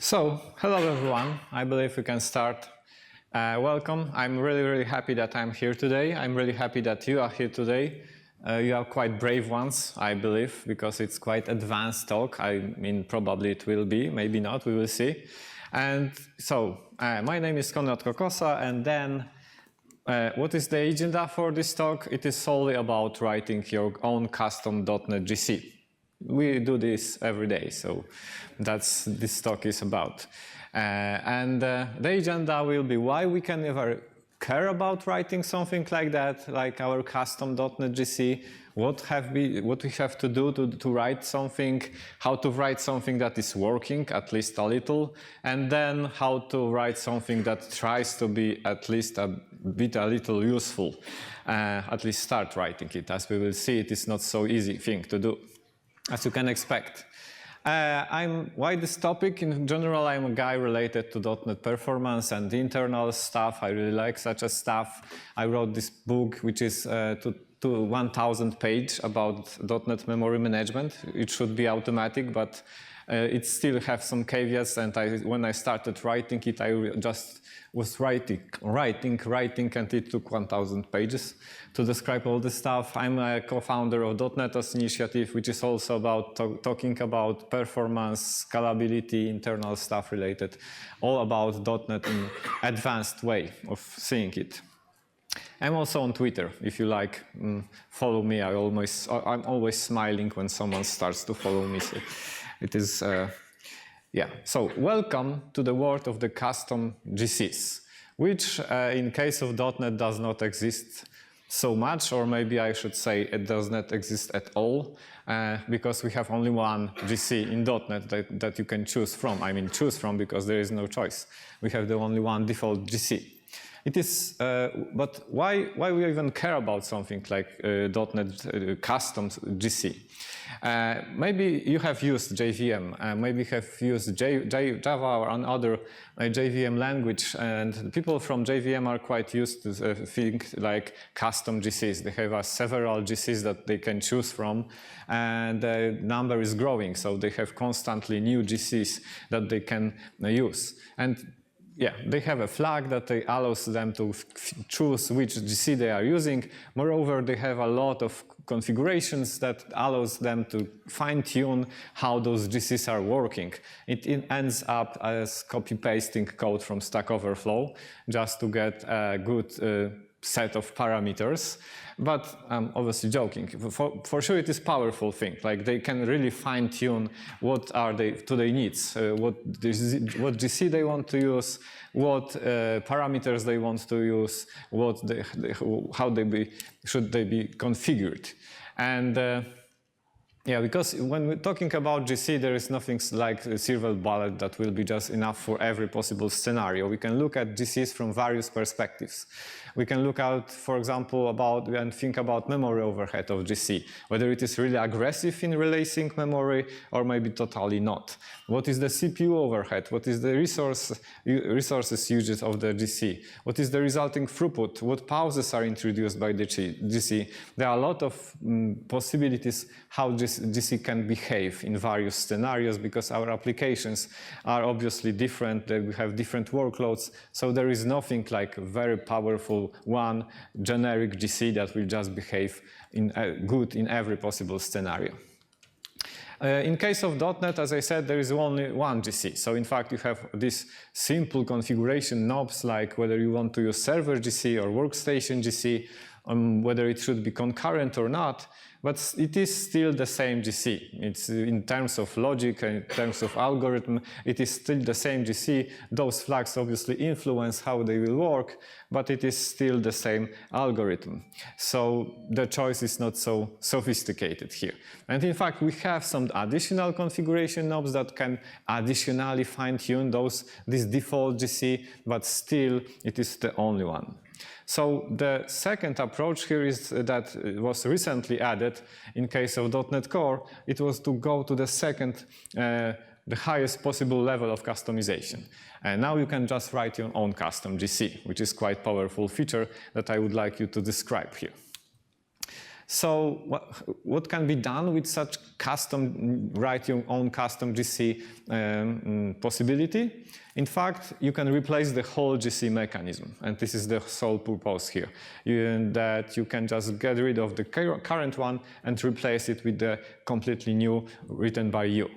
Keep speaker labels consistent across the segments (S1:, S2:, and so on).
S1: So, hello everyone. I believe we can start. Welcome. I'm really happy that I'm here today. I'm really happy that you are here today. You are quite brave ones, I believe, because it's quite advanced talk. I mean, probably it will be, maybe not, we will see. And so, my name is Konrad Kokosa, and then what is the agenda for this talk? It is solely about writing your own custom .NET GC. We do this every day, so that's this talk is about. The agenda will be why we can ever care about writing something like that, like our custom .NET GC, what we have to do to write something, how to write something that is working, at least a little, and then how to write something that tries to be at least a little useful, at least start writing it. As we will see, it is not so easy thing to do, as you can expect. Why this topic? In general, I'm a guy related to .NET performance and internal stuff. I really like such a stuff. I wrote this book, which is to 1,000 page about .NET memory management. It should be automatic, but it still have some caveats. And when I started writing it, I just was writing, and it took 1,000 pages to describe all this stuff. I'm a co-founder of .NETOS initiative, which is also about talking about performance, scalability, internal stuff related, all about .NET in advanced way of seeing it. I'm also on Twitter. If you like, follow me. I'm always smiling when someone starts to follow me. So it is. Yeah, so welcome to the world of the custom GCs, which in case of .NET does not exist so much, or maybe I should say it does not exist at all, because we have only one GC in .NET that you can choose from. I mean choose from because there is no choice. We have the only one default GC. It is, but why we even care about something like .NET custom GC? Maybe you have used JVM, maybe have used Java or another JVM language, and people from JVM are quite used to think like custom GCs. They have several GCs that they can choose from, and the number is growing, so they have constantly new GCs that they can use. And yeah, they have a flag that allows them to choose which GC they are using. Moreover, they have a lot of configurations that allows them to fine-tune how those GCs are working. It ends up as copy-pasting code from Stack Overflow just to get a good set of parameters. But I'm obviously joking. For sure it is a powerful thing. Like they can really fine-tune what are to their needs, what GC they want to use, what parameters they want to use, how should they be configured. And yeah, because when we're talking about GC, there is nothing like a silver bullet that will be just enough for every possible scenario. We can look at GCs from various perspectives. We can look out, for example, and think about memory overhead of GC, whether it is really aggressive in releasing memory or maybe totally not. What is the CPU overhead? What is the resources usage of the GC? What is the resulting throughput? What pauses are introduced by the GC? There are a lot of possibilities how GC can behave in various scenarios, because our applications are obviously different. We have different workloads, so there is nothing like a very powerful one generic GC that will just behave good in every possible scenario. In case of .NET, as I said, there is only one GC. So in fact, you have this simple configuration knobs, like whether you want to use server GC or workstation GC, whether it should be concurrent or not. But it is still the same GC. It's in terms of logic, in terms of algorithm, it is still the same GC. Those flags obviously influence how they will work, but it is still the same algorithm. So the choice is not so sophisticated here. And in fact, we have some additional configuration knobs that can additionally fine-tune this default GC, but still it is the only one. So the second approach here is that was recently added in case of .NET Core. It was to go to the second, the highest possible level of customization. And now you can just write your own custom GC, which is quite a powerful feature that I would like you to describe here. So what can be done with such custom, write your own custom GC possibility? In fact, you can replace the whole GC mechanism, and this is the sole purpose here, that you can just get rid of the current one and replace it with the completely new written by you.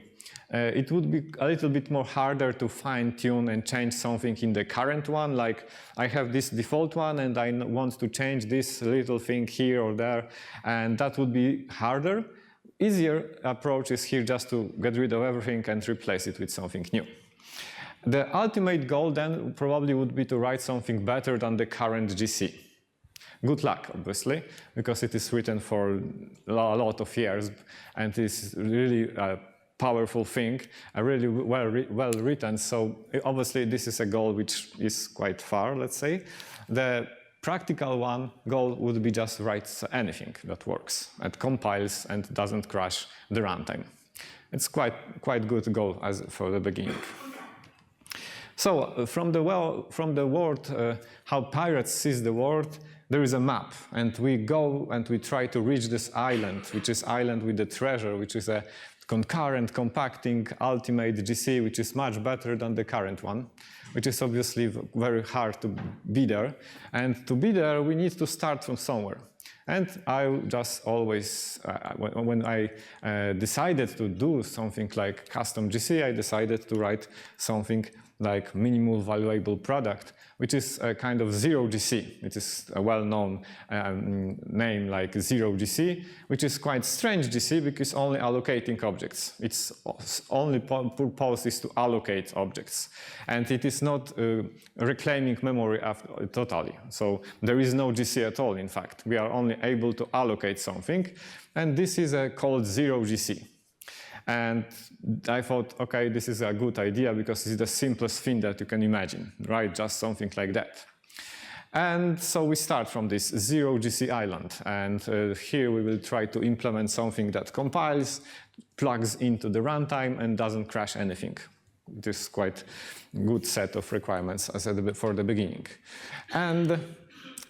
S1: It would be a little bit more harder to fine-tune and change something in the current one, like I have this default one and I want to change this little thing here or there, and that would be harder. Easier approach is here just to get rid of everything and replace it with something new. The ultimate goal then probably would be to write something better than the current GC. Good luck, obviously, because it is written for a lot of years and is really a powerful thing, really well written. So obviously this is a goal which is quite far, let's say. The practical goal would be just write anything that works and compiles and doesn't crash the runtime. It's quite good goal for the beginning. So from the world, how pirates sees the world, there is a map, and we go and we try to reach this island, which is island with the treasure, which is a concurrent compacting ultimate GC, which is much better than the current one, which is obviously very hard to be there. And to be there, we need to start from somewhere. And I just always, when I decided to do something like custom GC, I decided to write something like minimal valuable product, which is a kind of zero GC. It is a well-known name like zero GC, which is quite strange GC because only allocating objects. Its only purpose is to allocate objects. And it is not reclaiming memory totally. So there is no GC at all, in fact. We are only able to allocate something. And this is called zero GC. And I thought, okay, this is a good idea because it's the simplest thing that you can imagine, right? Just something like that. And so we start from this zero GC island. And here we will try to implement something that compiles, plugs into the runtime, and doesn't crash anything. It is quite a good set of requirements for the beginning. And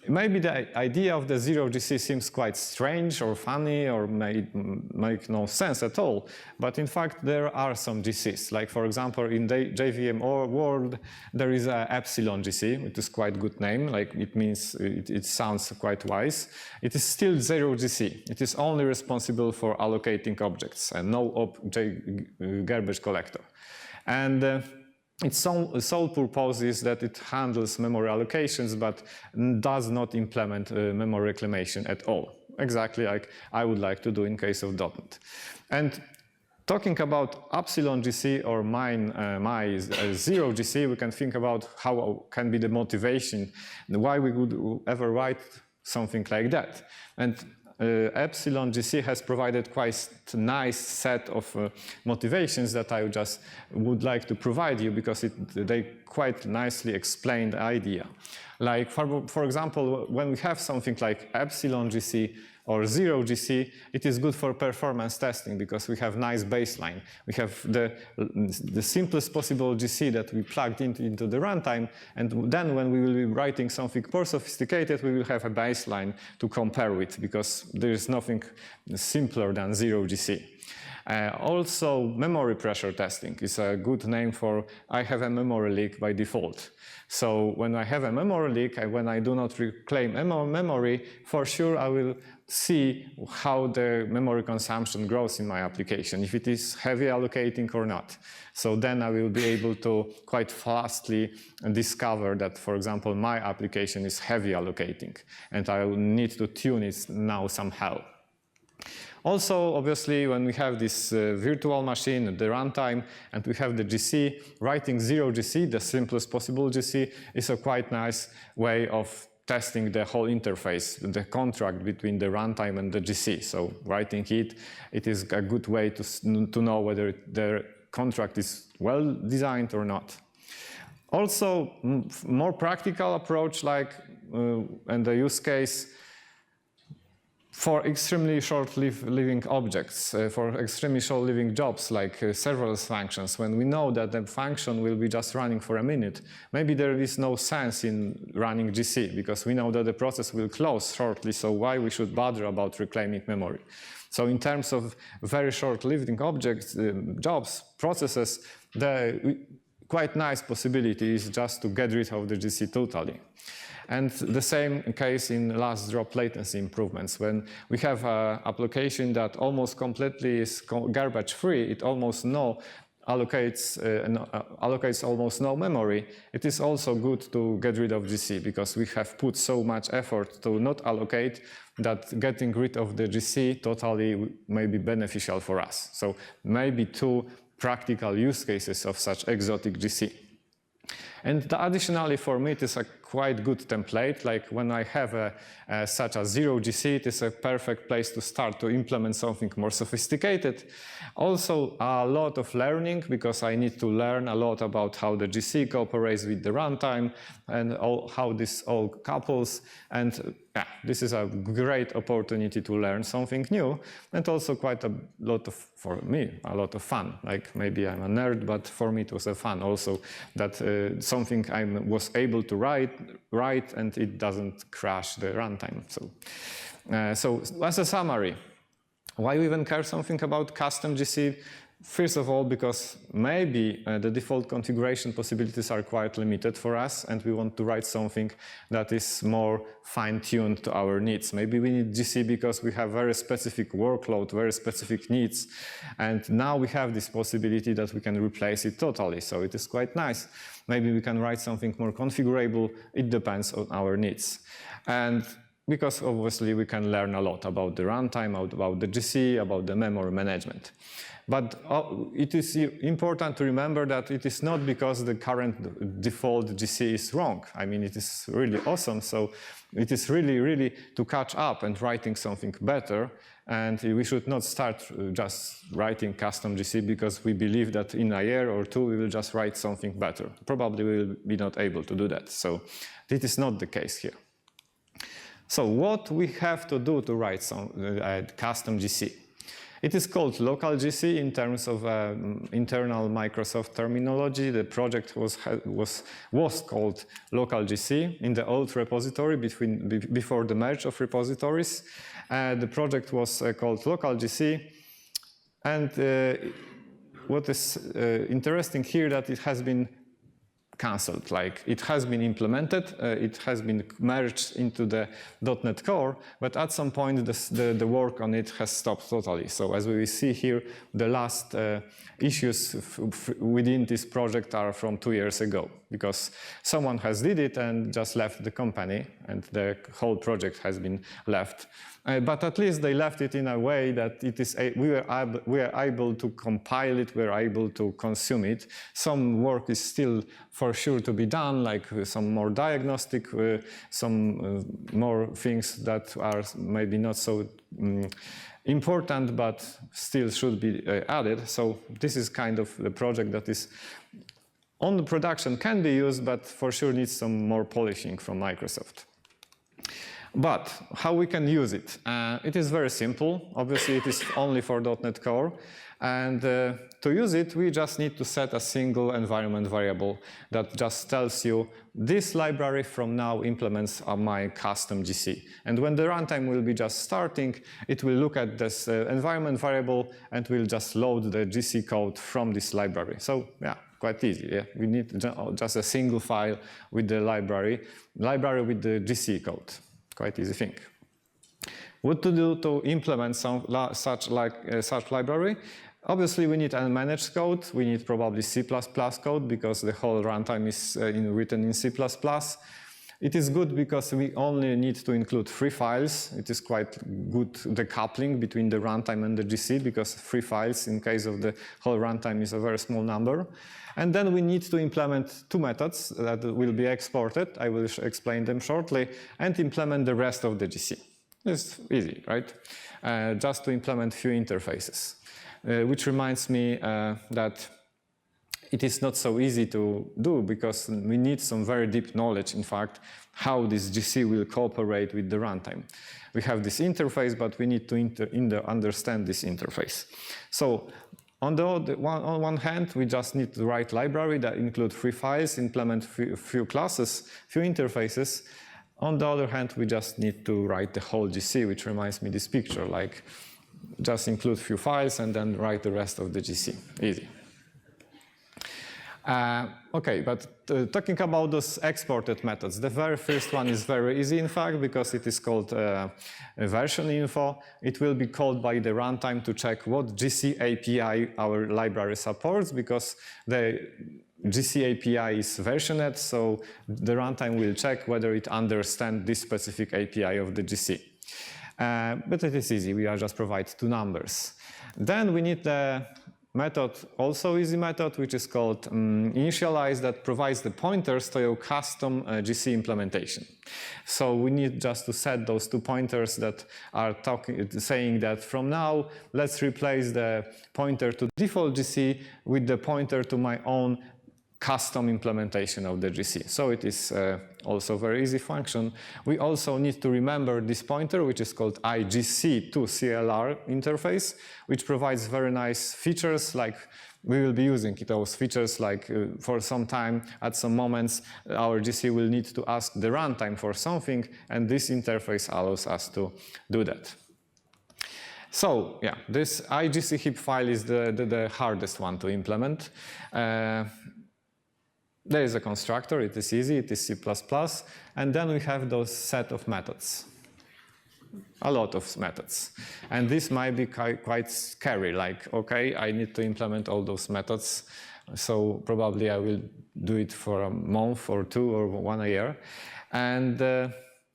S1: maybe the idea of the zero GC seems quite strange or funny or may make no sense at all, but in fact there are some GCs. Like for example in the JVM world there is a epsilon GC, which is quite good name, like it means, it sounds quite wise. It is still zero GC. It is only responsible for allocating objects and no garbage collector. And its sole purpose is that it handles memory allocations, but does not implement memory reclamation at all, exactly like I would like to do in case of .NET. And talking about epsilon GC or my zero GC, we can think about how can be the motivation, why we would ever write something like that. And epsilon GC has provided quite a nice set of motivations that I just would like to provide you because they quite nicely explain the idea. Like for example, when we have something like epsilon GC or zero GC, it is good for performance testing because we have nice baseline. We have the simplest possible GC that we plugged into the runtime, and then when we will be writing something more sophisticated, we will have a baseline to compare with because there is nothing simpler than zero GC. Also, memory pressure testing is a good name for I have a memory leak by default. So when I have a memory leak, when I do not reclaim memory, for sure I will see how the memory consumption grows in my application, if it is heavy allocating or not. So then I will be able to quite fastly discover that, for example, my application is heavy allocating, and I will need to tune it now somehow. Also, obviously, when we have this virtual machine, the runtime, and we have the GC, writing zero GC, the simplest possible GC, is a quite nice way of testing the whole interface, the contract between the runtime and the GC. So writing it is a good way to know whether the contract is well designed or not. Also, more practical approach, like and the use case, For extremely short-living objects, for extremely short-living jobs like serverless functions, when we know that the function will be just running for a minute, maybe there is no sense in running GC because we know that the process will close shortly, so why we should bother about reclaiming memory? So in terms of very short-living objects, jobs, processes, the quite nice possibility is just to get rid of the GC totally. And the same case in last drop latency improvements. When we have an application that almost completely is garbage free, it almost allocates almost no memory, it is also good to get rid of GC because we have put so much effort to not allocate that getting rid of the GC totally may be beneficial for us. So maybe 2 practical use cases of such exotic GC. And additionally, for me, it is a quite good template. Like when I have such a zero GC, it is a perfect place to start to implement something more sophisticated. Also, a lot of learning, because I need to learn a lot about how the GC cooperates with the runtime and how this all couples. And yeah, this is a great opportunity to learn something new, and also quite a lot of, for me, a lot of fun. Like maybe I'm a nerd, but for me it was a fun also that something I was able to write and it doesn't crash the runtime. So as a summary, why we even care something about custom GC? First of all, because maybe the default configuration possibilities are quite limited for us and we want to write something that is more fine-tuned to our needs. Maybe we need GC because we have very specific workload, very specific needs, and now we have this possibility that we can replace it totally, so it is quite nice. Maybe we can write something more configurable, it depends on our needs. And because obviously we can learn a lot about the runtime, about the GC, about the memory management. But it is important to remember that it is not because the current default GC is wrong. I mean, it is really awesome. So it is really to catch up and writing something better. And we should not start just writing custom GC because we believe that in a year or 2 we will just write something better. Probably we will be not able to do that. So this is not the case here. So what we have to do to write some custom GC? It is called local GC in terms of internal Microsoft terminology. The project was called local GC in the old repository before the merge of repositories. The project was called local GC, and what is interesting here that it has been cancelled. Like it has been implemented, it has been merged into the .NET Core, but at some point the work on it has stopped totally. So as we see here, the last issues within this project are from 2 years ago, because someone has did it and just left the company, and the whole project has been left. But at least they left it in a way that it is we are able to compile it, we are able to consume it. Some work is still for sure to be done, like some more diagnostic, some more things that are maybe not so important, but still should be added. So this is kind of the project that is on the production, can be used, but for sure needs some more polishing from Microsoft. But how we can use it? It is very simple. Obviously, it is only for .NET Core. And to use it, we just need to set a single environment variable that just tells you this library from now implements my custom GC. And when the runtime will be just starting, it will look at this environment variable and will just load the GC code from this library. So yeah, quite easy. Yeah? We need just a single file with the library with the GC code. Quite easy thing. What to do to implement such library? Obviously, we need unmanaged code. We need probably C++ code because the whole runtime is written in C++. It is good because we only need to include 3 files. It is quite good, the coupling between the runtime and the GC, because 3 files in case of the whole runtime is a very small number. And then we need to implement 2 methods that will be exported. I will explain them shortly, and implement the rest of the GC. It's easy, right? Just to implement few interfaces. Which reminds me that it is not so easy to do because we need some very deep knowledge, in fact, how this GC will cooperate with the runtime. We have this interface, but we need to understand this interface. So on one hand, we just need to write library that include 3 files, implement few classes, few interfaces. On the other hand, we just need to write the whole GC, which reminds me this picture, like just include few files and then write the rest of the GC. Easy. Okay, but talking about those exported methods, the very first one is very easy, in fact, because it is called version info. It will be called by the runtime to check what GC API our library supports, because the GC API is versioned, so the runtime will check whether it understands this specific API of the GC. But it is easy, we just provide 2 numbers. Then we need the method, also easy method, which is called initialize, that provides the pointers to your custom GC implementation. So we need just to set those 2 pointers that are saying that from now, let's replace the pointer to default GC with the pointer to my own custom implementation of the GC. So it is also a very easy function. We also need to remember this pointer, which is called IGC to CLR interface, which provides very nice features, like we will be using those features, like for some time, at some moments, our GC will need to ask the runtime for something, and this interface allows us to do that. So yeah, this IGC heap file is the hardest one to implement. There is a constructor, it is easy, it is C++, and then we have those set of methods. A lot of methods. And this might be quite scary, like, okay, I need to implement all those methods, so probably I will do it for a month or 2 or 1 year. And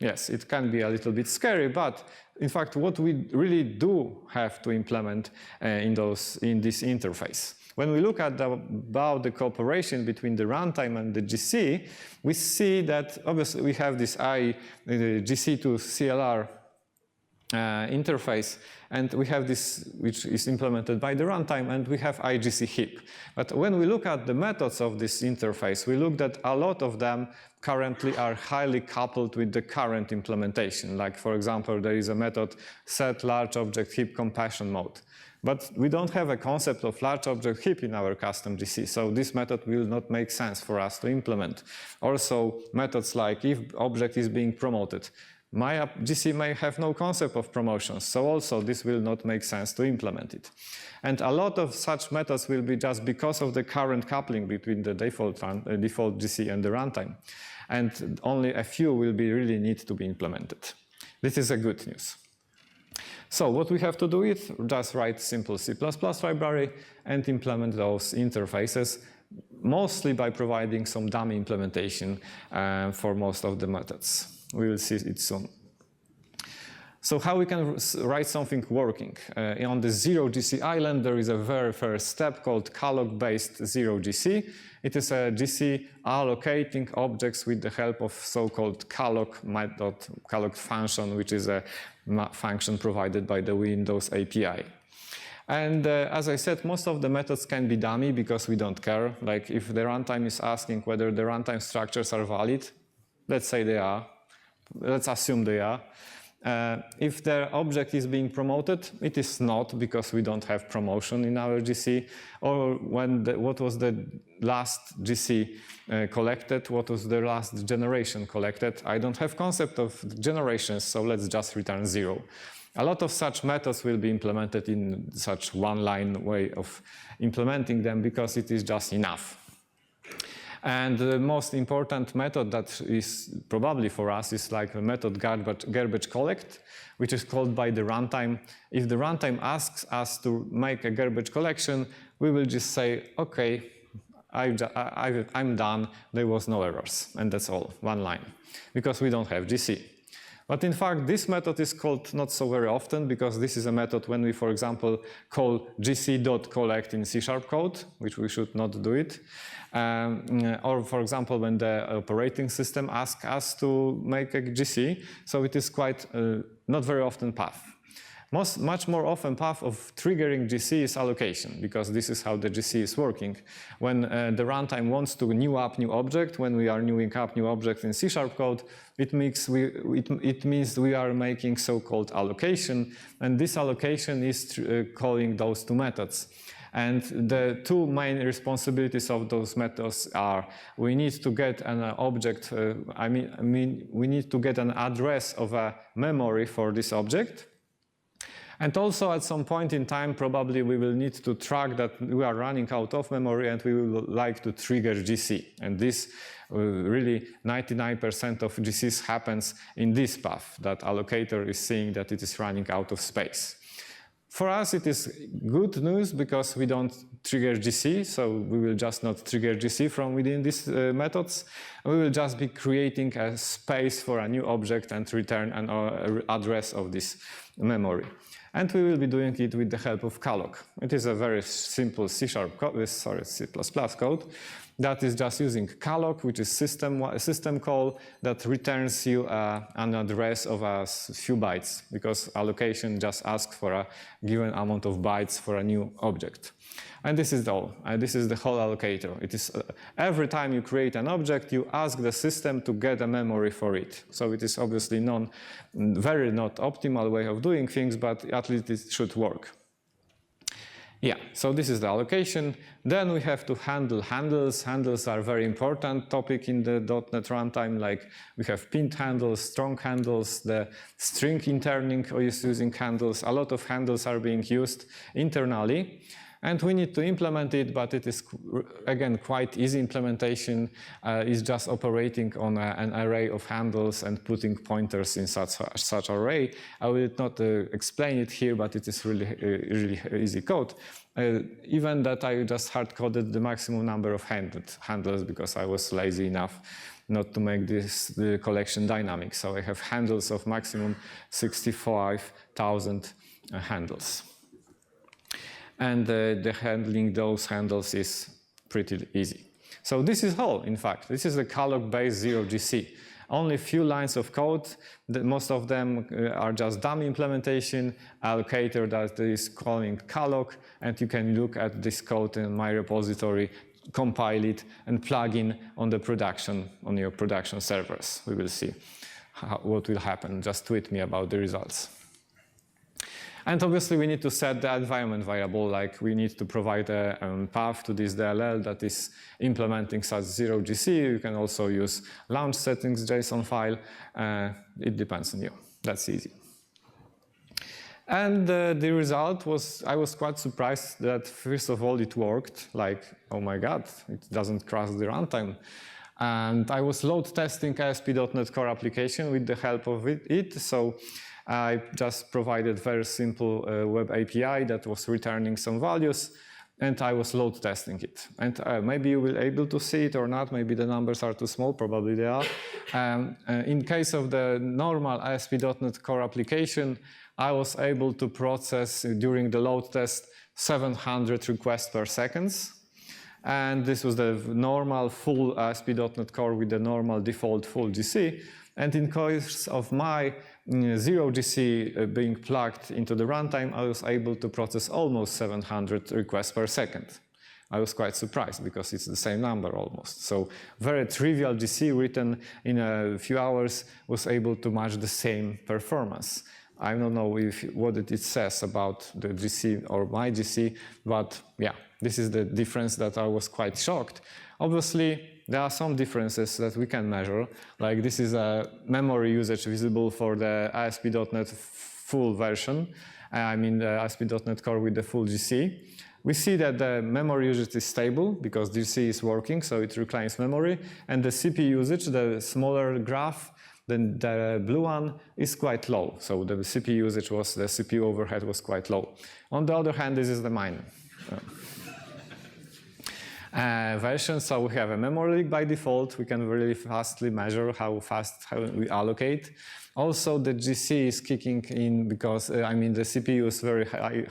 S1: yes, it can be a little bit scary, but in fact, what we really do have to implement in this interface. When we look at about the cooperation between the runtime and the GC, we see that obviously we have this GC to CLR interface, and we have this which is implemented by the runtime, and we have IGC heap. But when we look at the methods of this interface, we look that a lot of them currently are highly coupled with the current implementation. Like, for example, there is a method set large object heap compassion mode. But we don't have a concept of large object heap in our custom GC, so this method will not make sense for us to implement. Also, methods like if object is being promoted. My GC may have no concept of promotions, so also this will not make sense to implement it. And a lot of such methods will be just because of the current coupling between the default GC and the runtime. And only a few will really need to be implemented. This is a good news. So what we have to do is just write simple C++ library and implement those interfaces, mostly by providing some dummy implementation for most of the methods. We will see it soon. So how we can write something working? On the zero GC island, there is a very first step called calloc-based zero GC. It is a GC allocating objects with the help of so-called calloc method, calloc function, which is a function provided by the Windows API. And as I said, most of the methods can be dummy because we don't care. Like if the runtime is asking whether the runtime structures are valid, let's say they are. Let's assume they are. If the object is being promoted, it is not, because we don't have promotion in our GC. Or what was the last GC collected, what was the last generation collected. I don't have concept of generations, so let's just return 0. A lot of such methods will be implemented in such one-line way of implementing them because it is just enough. And the most important method that is probably for us is like a method garbage collect, which is called by the runtime. If the runtime asks us to make a garbage collection, we will just say, okay, I'm done, there was no errors, and that's all, one line, because we don't have GC. But in fact, this method is called not so very often, because this is a method when we, for example, call gc.collect in C# code, which we should not do it. Or, for example, when the operating system asks us to make a GC, so it is quite not very often path. Much more often path of triggering GC is allocation, because this is how the GC is working. When the runtime wants to new up new object, when we are newing up new object in C# code, it means we are making so-called allocation, and this allocation is calling those two methods. And the two main responsibilities of those methods are: we need to get an object, we need to get an address of a memory for this object. And also at some point in time, probably we will need to track that we are running out of memory and we will like to trigger GC. And this really 99% of GCs happens in this path, that allocator is seeing that it is running out of space. For us, it is good news because we don't trigger GC, so we will just not trigger GC from within these methods. We will just be creating a space for a new object and return an address of this memory. And we will be doing it with the help of calloc. It is a very simple C# code that is just using calloc, which is system call that returns you an address of a few bytes, because allocation just asks for a given amount of bytes for a new object. And this is all. This is the whole allocator. It is every time you create an object, you ask the system to get a memory for it. So it is obviously very not optimal way of doing things, but at least it should work. Yeah, so this is the allocation. Then we have to handle handles. Handles are a very important topic in the .NET runtime. Like we have pinned handles, strong handles, the string interning is using handles. A lot of handles are being used internally. And we need to implement it, but it is, again, quite easy implementation. It's just operating on an array of handles and putting pointers in such array. I will not explain it here, but it is really easy code. Even that I just hard-coded the maximum number of handles because I was lazy enough not to make the collection dynamic. So I have handles of maximum 65,000 handles. And the handling those handles is pretty easy. So this is all, in fact. This is a calloc-based 0GC. Only a few lines of code. Most of them are just dummy implementation, allocator that is calling calloc, and you can look at this code in my repository, compile it, and plug in on your production servers. We will see what will happen. Just tweet me about the results. And obviously we need to set the environment variable, like we need to provide a path to this DLL that is implementing such 0GC. You can also use launch settings JSON file. It depends on you. That's easy. And the result was, I was quite surprised that first of all it worked. Like, oh my God, it doesn't crash the runtime. And I was load testing ASP.NET Core application with the help of it. So I just provided very simple web API that was returning some values, and I was load testing it. And maybe you will be able to see it or not. Maybe the numbers are too small. Probably they are. In case of the normal ASP.NET Core application, I was able to process during the load test 700 requests per second. And this was the normal full ASP.NET Core with the normal default full GC. And in case of my 0GC being plugged into the runtime, I was able to process almost 700 requests per second. I was quite surprised because it's the same number almost. So very trivial GC written in a few hours was able to match the same performance. I don't know what it says about the GC or my GC, but yeah, this is the difference that I was quite shocked. Obviously, there are some differences that we can measure, like this is a memory usage visible for the ASP.NET full version, I mean the ASP.NET Core with the full GC. We see that the memory usage is stable because GC is working, so it reclaims memory, and the CPU usage, the smaller graph, then the blue one is quite low, so the CPU usage was, the CPU overhead was quite low. On the other hand, this is the mine. version. So we have a memory leak by default. We can really fastly measure how we allocate. Also, the GC is kicking in because, the CPU is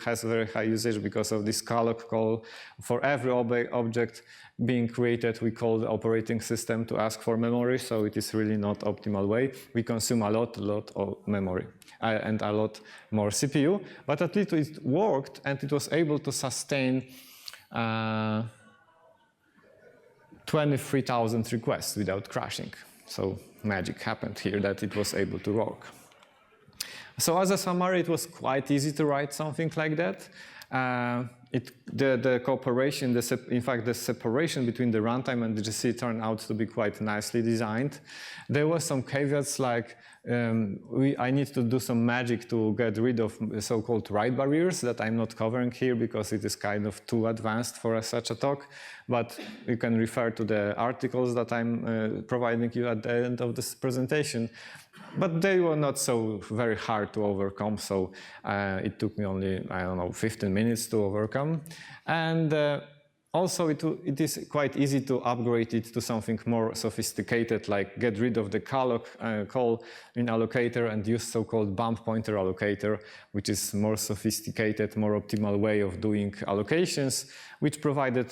S1: has very high usage because of this calloc call. For every object being created, we call the operating system to ask for memory, so it is really not optimal way. We consume a lot of memory and a lot more CPU, but at least it worked and it was able to sustain 23,000 requests without crashing. So magic happened here that it was able to work. So as a summary, it was quite easy to write something like that. The cooperation, in fact, the separation between the runtime and the GC turned out to be quite nicely designed. There were some caveats like I need to do some magic to get rid of so-called write barriers that I'm not covering here because it is kind of too advanced for such a talk. But you can refer to the articles that I'm providing you at the end of this presentation. But they were not so very hard to overcome, so it took me only, 15 minutes to overcome. And also, it is quite easy to upgrade it to something more sophisticated, like get rid of the calloc call in allocator and use so-called bump pointer allocator, which is more sophisticated, more optimal way of doing allocations, which provided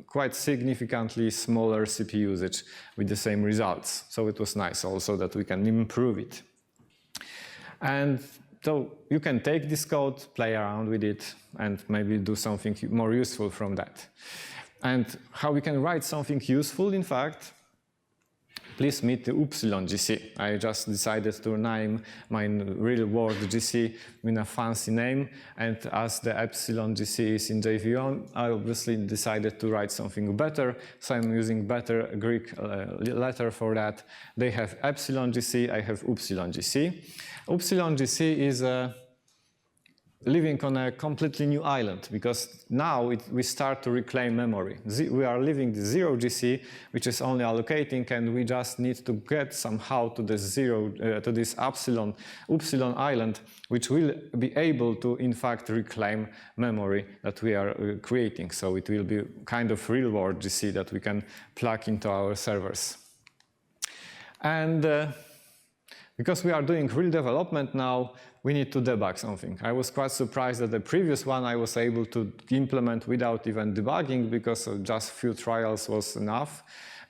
S1: quite significantly smaller CPU usage with the same results. So it was nice also that we can improve it. And so you can take this code, play around with it, and maybe do something more useful from that. And how we can write something useful, in fact, please meet the Upsilon GC. I just decided to name my real world GC with a fancy name, and as the Epsilon GC is in JVM, I obviously decided to write something better, so I'm using better Greek letter for that. They have Epsilon GC, I have Upsilon GC. Upsilon GC is living on a completely new island because now we start to reclaim memory. We are leaving the zero GC, which is only allocating, and we just need to get somehow to the to this Upsilon island, which will be able to, in fact, reclaim memory that we are creating. So it will be kind of real-world GC that we can plug into our servers. And because we are doing real development now, we need to debug something. I was quite surprised that the previous one I was able to implement without even debugging because just few trials was enough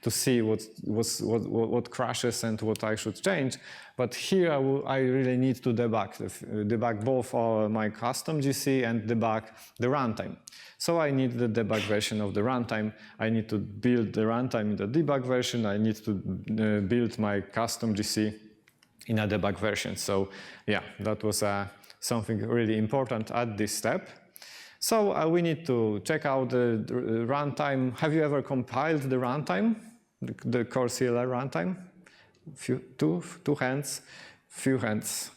S1: to see what crashes and what I should change. But here I really need to debug both my custom GC and debug the runtime. So I need the debug version of the runtime. I need to build the runtime in the debug version. I need to build my custom GC in a debug version. So yeah, that was something really important at this step. So we need to check out the runtime. Have you ever compiled the runtime, the core CLR runtime? Two hands, few hands.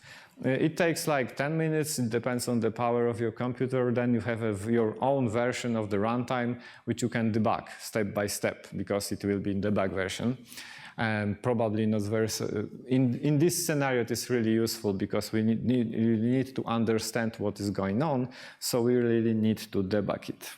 S1: It takes like 10 minutes, it depends on the power of your computer. Then you have your own version of the runtime, which you can debug step by step, because it will be in debug version. And probably not very, in this scenario it is really useful because we need to understand what is going on, so we really need to debug it.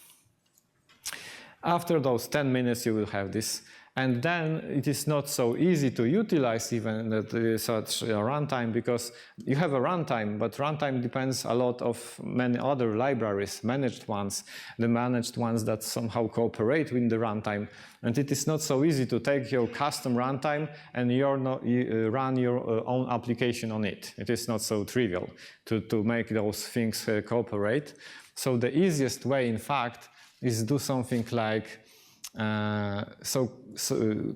S1: After those 10 minutes you will have this, and then it is not so easy to utilize even such a runtime, because you have a runtime, but runtime depends a lot of many other libraries, managed ones, the managed ones that somehow cooperate with the runtime. And it is not so easy to take your custom runtime and run your own application on it. It is not so trivial to make those things cooperate. So the easiest way, in fact, is do something like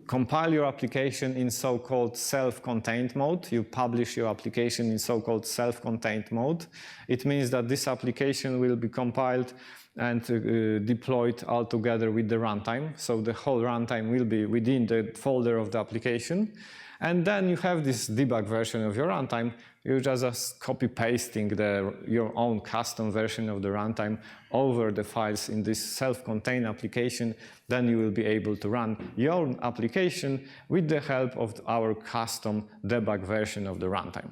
S1: compile your application in so-called self-contained mode. You publish your application in so-called self-contained mode. It means that this application will be compiled and deployed all together with the runtime. So the whole runtime will be within the folder of the application. And then you have this debug version of your runtime. You're just copy-pasting your own custom version of the runtime over the files in this self-contained application. Then you will be able to run your application with the help of our custom debug version of the runtime.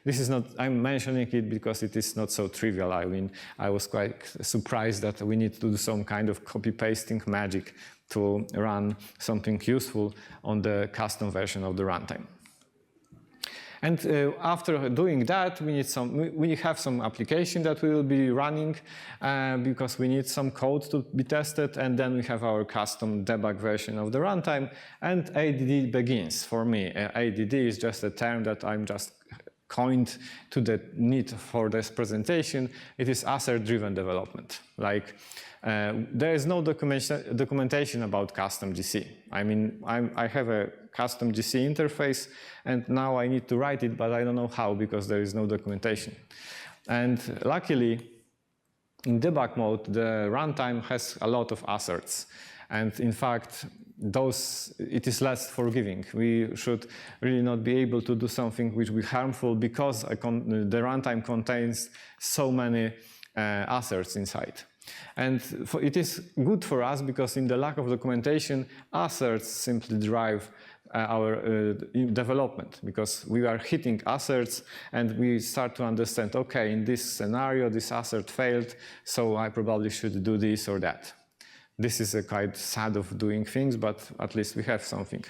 S1: This is not, I'm mentioning it because it is not so trivial. I mean, I was quite surprised that we need to do some kind of copy-pasting magic to run something useful on the custom version of the runtime. And after doing that, we have some application that we will be running because we need some code to be tested, and then we have our custom debug version of the runtime, and ADD begins for me. ADD is just a term that I'm just coined to the need for this presentation. It is assert-driven development. Like, there is no documentation about custom GC. I mean, I have a custom GC interface, and now I need to write it, but I don't know how because there is no documentation. And luckily, in debug mode, the runtime has a lot of asserts. And in fact, it is less forgiving. We should really not be able to do something which will be harmful because the runtime contains so many asserts inside. And it is good for us because in the lack of documentation, asserts simply drive our development, because we are hitting asserts and we start to understand, okay, in this scenario, this assert failed, so I probably should do this or that. This is a quite sad of doing things, but at least we have something.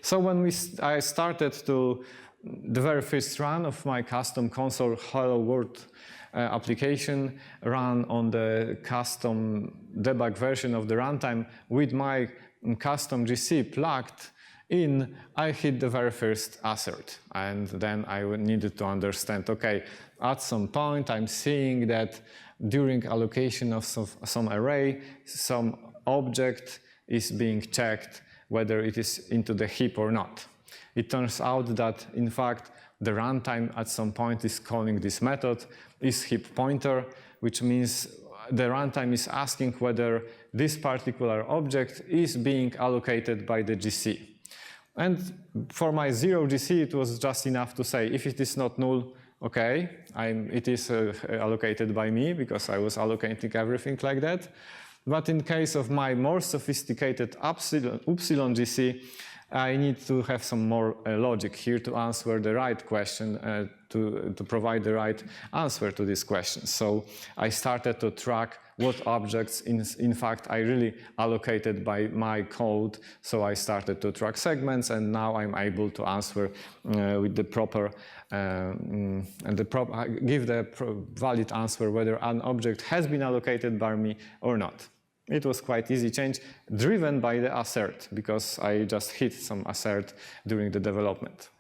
S1: So when I started to the very first run of my custom console Hello World application run on the custom debug version of the runtime with my custom GC plugged in, I hit the very first assert. And then I needed to understand, okay, at some point I'm seeing that during allocation of some array, some object is being checked whether it is into the heap or not. It turns out that, in fact, the runtime at some point is calling this method isHeapPointer, which means the runtime is asking whether this particular object is being allocated by the GC. And for my zero GC, it was just enough to say, if it is not null, okay, it is allocated by me, because I was allocating everything like that. But in case of my more sophisticated upsilon GC, I need to have some more logic here to answer the right question, to provide the right answer to this question. So I started to track what objects, in fact, I really allocated by my code. So I started to track segments, and now I'm able to answer with the proper, give the valid answer whether an object has been allocated by me or not. It was quite easy change, driven by the assert, because I just hit some assert during the development.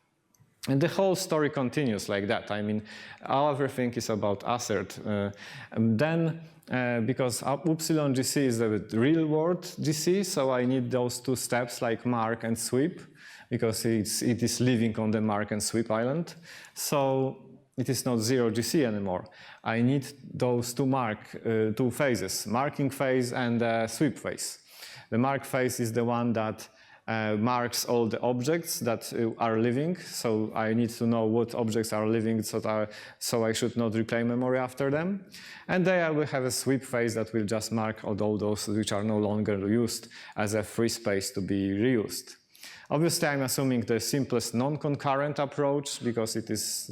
S1: And the whole story continues like that. I mean, everything is about assert. Because upsilon GC is the real world GC, so I need those two steps like mark and sweep, because it is living on the mark and sweep island. So it is not zero GC anymore. I need those two phases, marking phase and sweep phase. The mark phase is the one that marks all the objects that are living. So I need to know what objects are living, so I should not replay memory after them. And then I will have a sweep phase that will just mark all those which are no longer used as a free space to be reused. Obviously, I'm assuming the simplest non-concurrent approach, because it is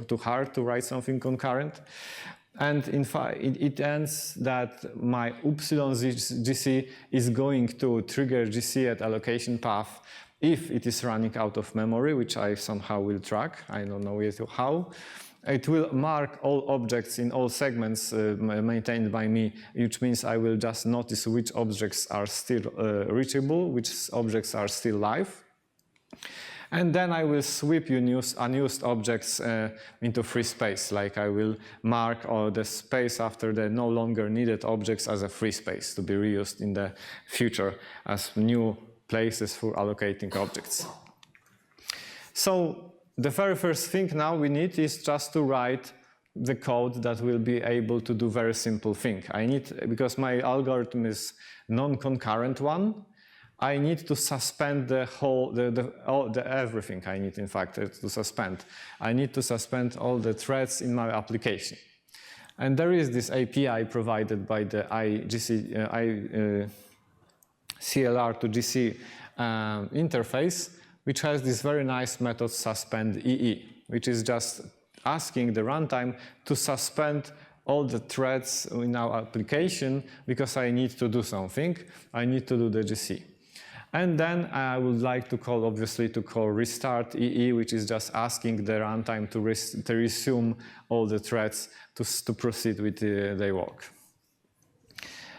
S1: too hard to write something concurrent. And in fact, it ends that my upsilon GC is going to trigger GC at allocation path if it is running out of memory, which I somehow will track. I don't know yet how. It will mark all objects in all segments maintained by me, which means I will just notice which objects are still reachable, which objects are still live. And then I will sweep unused objects into free space, like I will mark all the space after the no longer needed objects as a free space to be reused in the future as new places for allocating objects. So the very first thing now we need is just to write the code that will be able to do very simple thing. Because my algorithm is non-concurrent one, I need to suspend the whole, everything I need, in fact, to suspend. I need to suspend all the threads in my application. And there is this API provided by the CLR to GC interface, which has this very nice method suspend EE, which is just asking the runtime to suspend all the threads in our application because I need to do something. I need to do the GC. And then I would like to call, obviously, to call restart EE, which is just asking the runtime to resume all the threads to proceed with their work.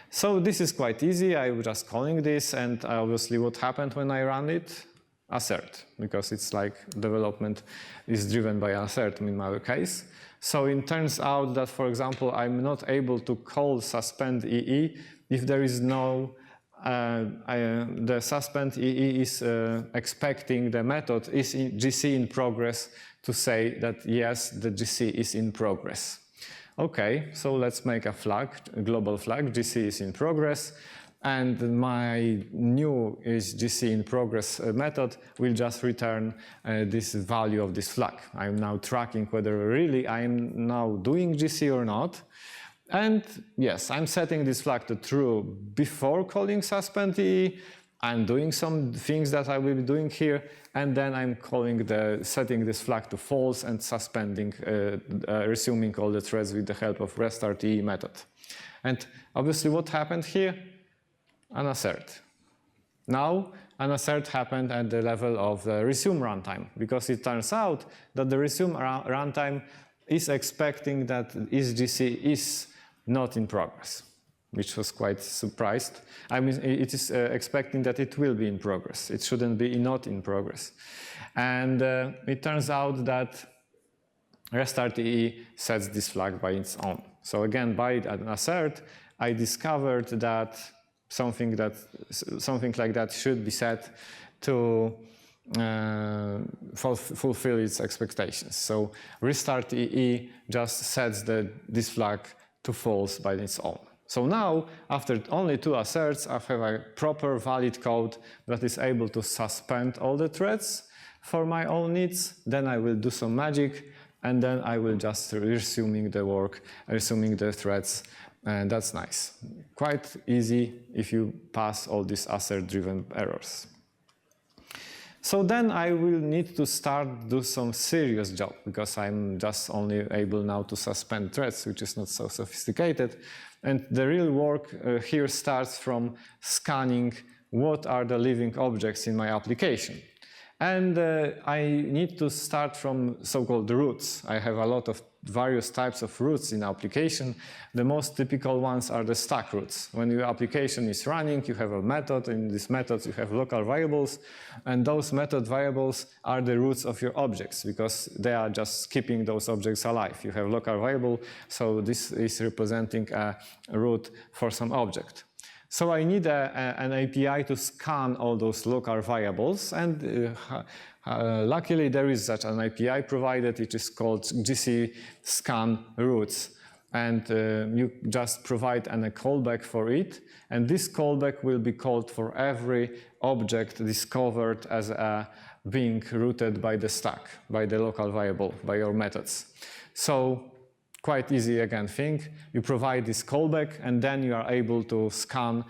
S1: So this is quite easy. I'm just calling this, and obviously what happened when I run it? Assert, because it's like development is driven by assert in my case. So it turns out that, for example, I'm not able to call suspend EE if there is no the suspend EE is expecting the method is in GC in progress to say that yes, the GC is in progress. Okay, so let's make a flag, a global flag, GC is in progress, and my new is GC in progress method will just return this value of this flag. I'm now tracking whether really I'm now doing GC or not. And yes, I'm setting this flag to true before calling suspend EE. I'm doing some things that I will be doing here, and then I'm setting this flag to false and suspending, resuming all the threads with the help of restart EE method. And obviously what happened here? An assert. Now an assert happened at the level of the resume runtime, because it turns out that the resume runtime is expecting that isGC is not in progress, which was quite surprised. I mean, it is expecting that it will be in progress. It shouldn't be not in progress. And it turns out that restart EE sets this flag by its own. So again, by an assert, I discovered that something like that should be set to fulfill its expectations. So restart EE just sets this flag to false by its own. So now, after only 2 asserts, I have a proper valid code that is able to suspend all the threads for my own needs. Then I will do some magic, and then I will just resuming the work, resuming the threads, and that's nice. Quite easy if you pass all these assert-driven errors. So then I will need to do some serious job, because I'm just only able now to suspend threads, which is not so sophisticated. And the real work here starts from scanning what are the living objects in my application. And I need to start from so-called roots. I have a lot of various types of roots in application. The most typical ones are the stack roots. When your application is running, you have a method. In these methods, you have local variables. And those method variables are the roots of your objects, because they are just keeping those objects alive. You have local variable, so this is representing a root for some object. So I need an API to scan all those local variables, and luckily there is such an API provided. It is called GC scan roots, and you just provide a callback for it, and this callback will be called for every object discovered as being rooted by the stack, by the local variable, by your methods. So quite easy again thing. You provide this callback, and then you are able to scan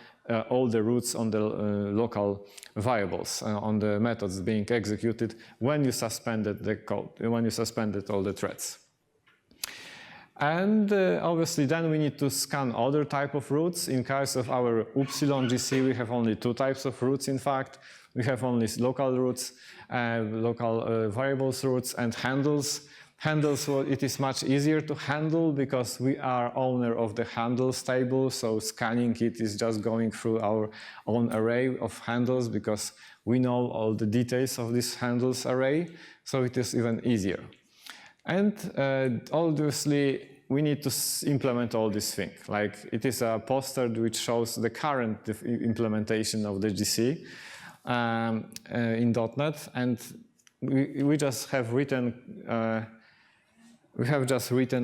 S1: all the roots on the local variables, on the methods being executed when you suspended the code, when you suspended all the threads. And obviously then we need to scan other type of roots. In case of our Upsilon GC, we have only 2 types of roots, in fact. We have only local roots, local variables roots, and handles. Handles, well, it is much easier to handle because we are owner of the handles table, so scanning it is just going through our own array of handles because we know all the details of this handles array, so it is even easier. And obviously we need to implement all these things. Like it is a poster which shows the current implementation of the GC in .NET, and we just have written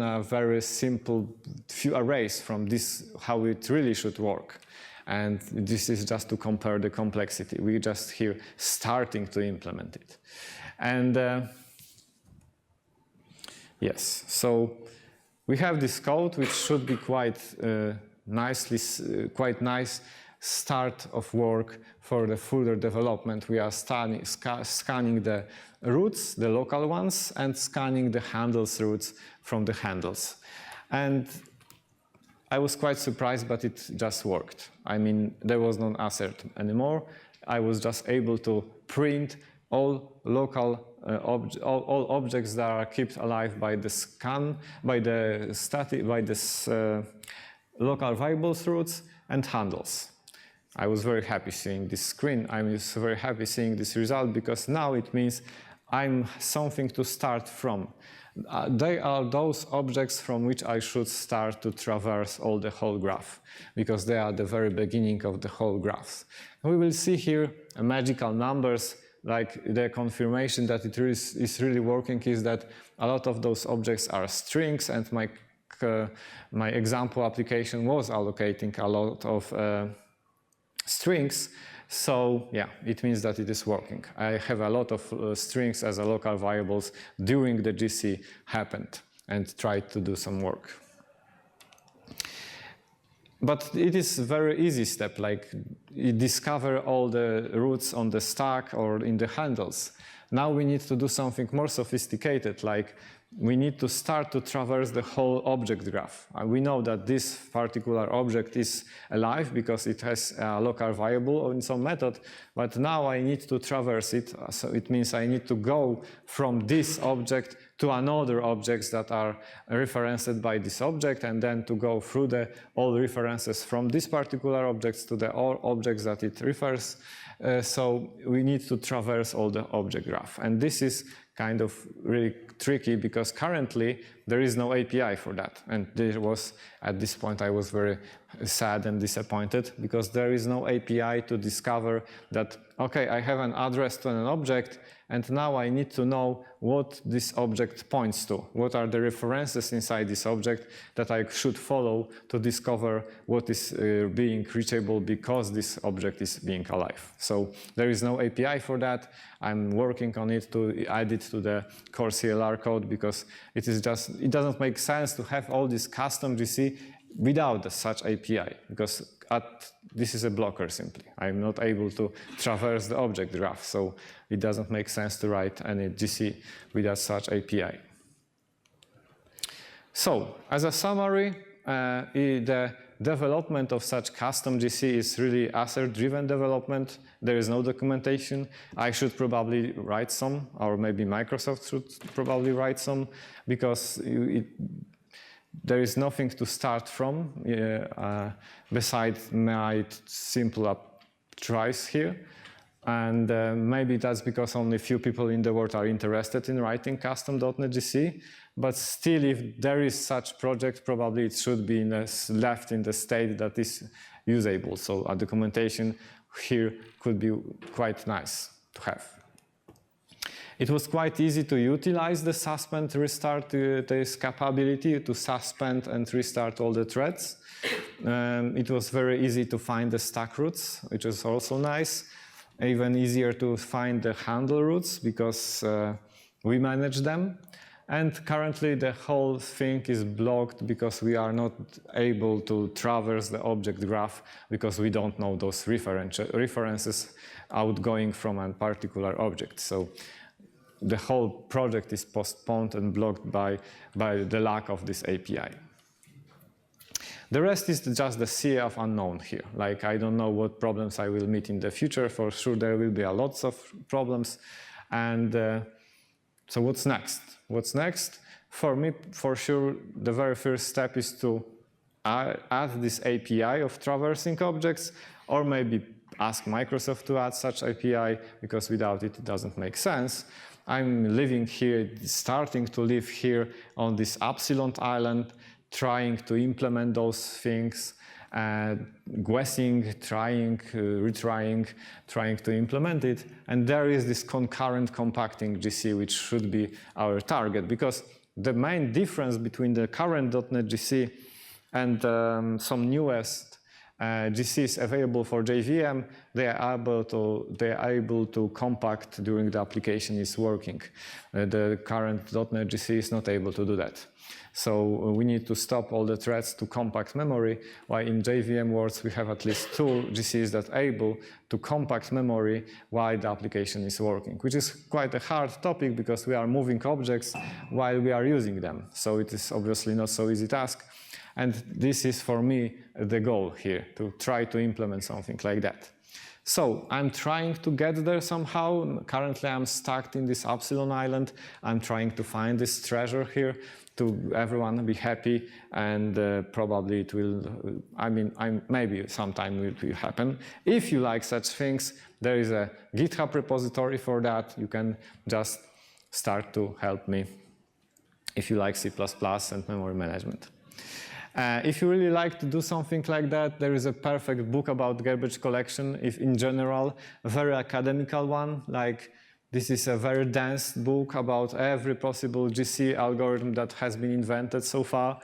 S1: a very simple few arrays from this, how it really should work. And this is just to compare the complexity. We just here starting to implement it. And yes, so we have this code which should be quite nice start of work for the further development. We are scanning the roots, the local ones, and scanning the handles roots from the handles. And I was quite surprised, but it just worked. I mean, there was no assert anymore. I was just able to print all local all objects that are kept alive by the scan, by the local variables roots and handles. I was very happy seeing this screen. I was very happy seeing this result because now it means I'm something to start from. They are those objects from which I should start to traverse the whole graph, because they are the very beginning of the whole graphs. We will see here magical numbers, like the confirmation that it is really working is that a lot of those objects are strings, and my example application was allocating a lot of strings. So yeah, it means that it is working. I have a lot of strings as a local variables during the GC happened and tried to do some work. But it is a very easy step, like you discover all the roots on the stack or in the handles. Now we need to do something more sophisticated, like we need to start to traverse the whole object graph. We know that this particular object is alive because it has a local variable in some method, but now I need to traverse it. So it means I need to go from this object to another objects that are referenced by this object, and then to go through all references from this particular objects to all objects that it refers. So we need to traverse all the object graph. And this is kind of really tricky because currently there is no API for that. And there was, at this point, I was very sad and disappointed because there is no API to discover that, okay, I have an address to an object, and now I need to know what this object points to. What are the references inside this object that I should follow to discover what is being reachable because this object is being alive. So there is no API for that. I'm working on it to add it to the core CLR code because it doesn't make sense to have all this custom GC without such API, because this is a blocker simply. I'm not able to traverse the object graph, so it doesn't make sense to write any GC without such API. So, as a summary, the development of such custom GC is really assert-driven development. There is no documentation. I should probably write some, or maybe Microsoft should probably write some, because there is nothing to start from besides my simple tries here. And maybe that's because only few people in the world are interested in writing custom.NET GC. But still, if there is such project, probably it should be left in the state that is usable. So a documentation here could be quite nice to have. It was quite easy to utilize the suspend restart, this capability to suspend and restart all the threads. It was very easy to find the stack roots, which is also nice. Even easier to find the handle roots because we manage them. And currently the whole thing is blocked because we are not able to traverse the object graph because we don't know those references outgoing from a particular object. So the whole project is postponed and blocked by the lack of this API. The rest is just the sea of unknown here. Like, I don't know what problems I will meet in the future. For sure, there will be lots of problems. And so what's next? What's next? For me, for sure, the very first step is to add this API of traversing objects, or maybe ask Microsoft to add such API, because without it, it doesn't make sense. I'm living here, starting to live here on this Epsilon island, trying to implement those things, guessing, trying, retrying, trying to implement it. And there is this concurrent compacting GC, which should be our target, because the main difference between the current .NET GC and some newest GCs available for JVM, they are able to compact during the application is working. The current .NET GC is not able to do that. So we need to stop all the threads to compact memory, while in JVM worlds we have at least 2 GCs that are able to compact memory while the application is working, which is quite a hard topic because we are moving objects while we are using them. So it is obviously not so easy task. And this is for me the goal here, to try to implement something like that. So I'm trying to get there somehow. Currently I'm stuck in this Epsilon Island. I'm trying to find this treasure here to everyone be happy, and probably it will, maybe sometime it will happen. If you like such things, there is a GitHub repository for that. You can just start to help me if you like C++ and memory management. If you really like to do something like that, there is a perfect book about garbage collection, if in general, a very academical one. Like, this is a very dense book about every possible GC algorithm that has been invented so far.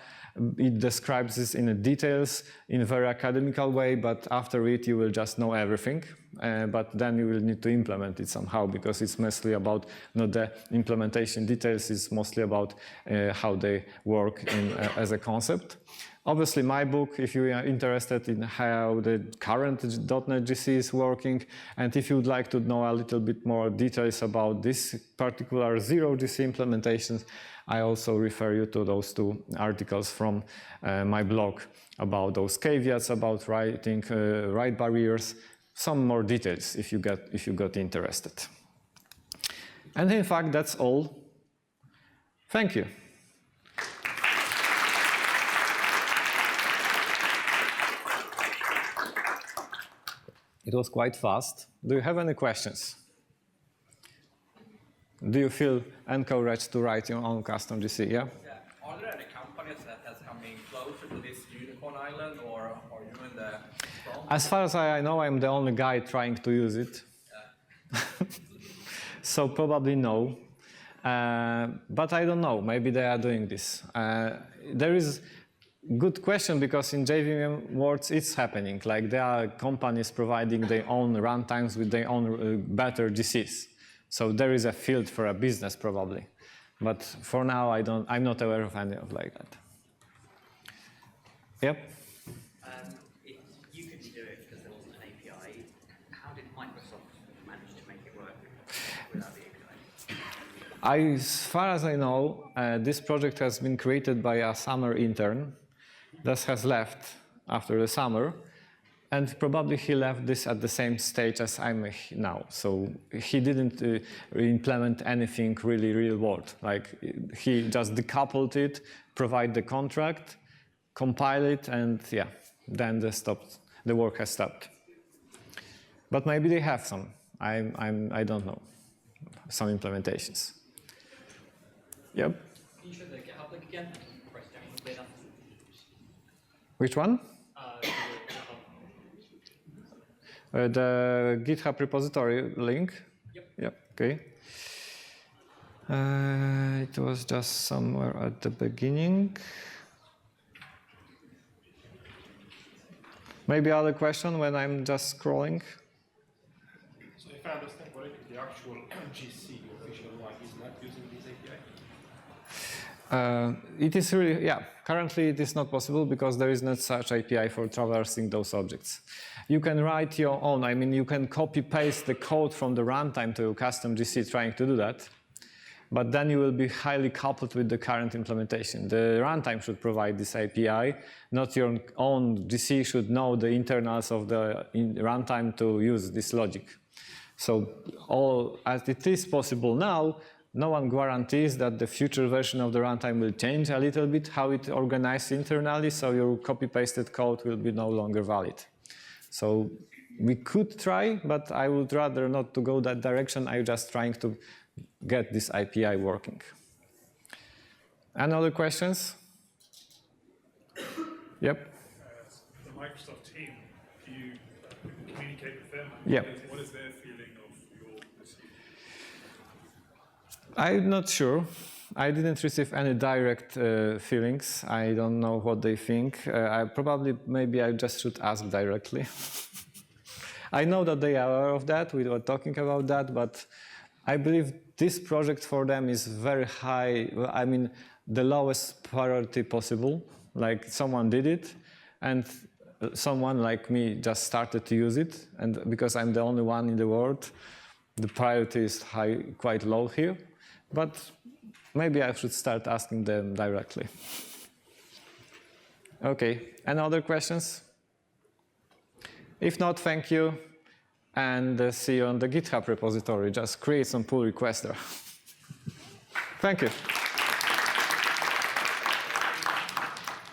S1: It describes this in details in a very academical way, but after it you will just know everything. But then you will need to implement it somehow, because it's mostly about not the implementation details, it's mostly about how they work as a concept. Obviously, my book, if you are interested in how the current .NET GC is working, and if you would like to know a little bit more details about this particular zero GC implementations, I also refer you to those 2 articles from my blog about those caveats, about writing, write barriers, some more details if you got interested. And in fact, that's all. Thank you. It was quite fast. Do you have any questions? Do you feel encouraged to write your own custom GC? Yeah?
S2: Are there any companies that has coming closer to this unicorn island, or are you in the front?
S1: As far as I know, I'm the only guy trying to use it. Yeah. So probably no. But I don't know. Maybe they are doing this. There is good question, because in JVM worlds it's happening. Like, there are companies providing their own runtimes with their own better GCs. So there is a field for a business probably. But for now I'm not aware of any of like that. Yep.
S3: If you couldn't do it because there wasn't an API, how did Microsoft manage to make it work without the API?
S1: As far as I know, this project has been created by a summer intern that has left after the summer, and probably he left this at the same stage as I'm now. So he didn't implement anything really real world. Like, he just decoupled it, provide the contract, compile it, and yeah, then the work has stopped. But maybe they have some. I don't know. Some implementations. Yep.
S4: Can you show the GitHub link again? Press down on the data.
S1: Which one? The GitHub repository link? Yep. Okay. It was just somewhere at the beginning. Maybe other question when I'm just scrolling?
S5: So if I understand correctly, the actual GC, the official one, is not using this API?
S1: It is really, yeah, currently it is not possible because there is not such API for traversing those objects. You can write your own, I mean, you can copy-paste the code from the runtime to your custom GC trying to do that, but then you will be highly coupled with the current implementation. The runtime should provide this API, not your own GC should know the internals of the runtime to use this logic. So all, as it is possible now, no one guarantees that the future version of the runtime will change a little bit how it organized internally, so your copy-pasted code will be no longer valid. So we could try, but I would rather not to go that direction. I'm just trying to get this API working. Any other questions? Yep.
S5: The Microsoft team, do you communicate with them?
S1: Yep.
S5: What is their feeling of your decision?
S1: I'm not sure. I didn't receive any direct feelings. I don't know what they think. Maybe I just should ask directly. I know that they are aware of that. We were talking about that, but I believe this project for them is very high. I mean, the lowest priority possible. Like someone did it, and someone like me just started to use it. And because I'm the only one in the world, the priority is quite low here. But maybe I should start asking them directly. Okay, any other questions? If not, thank you, and see you on the GitHub repository. Just create some pull requests there. Thank you.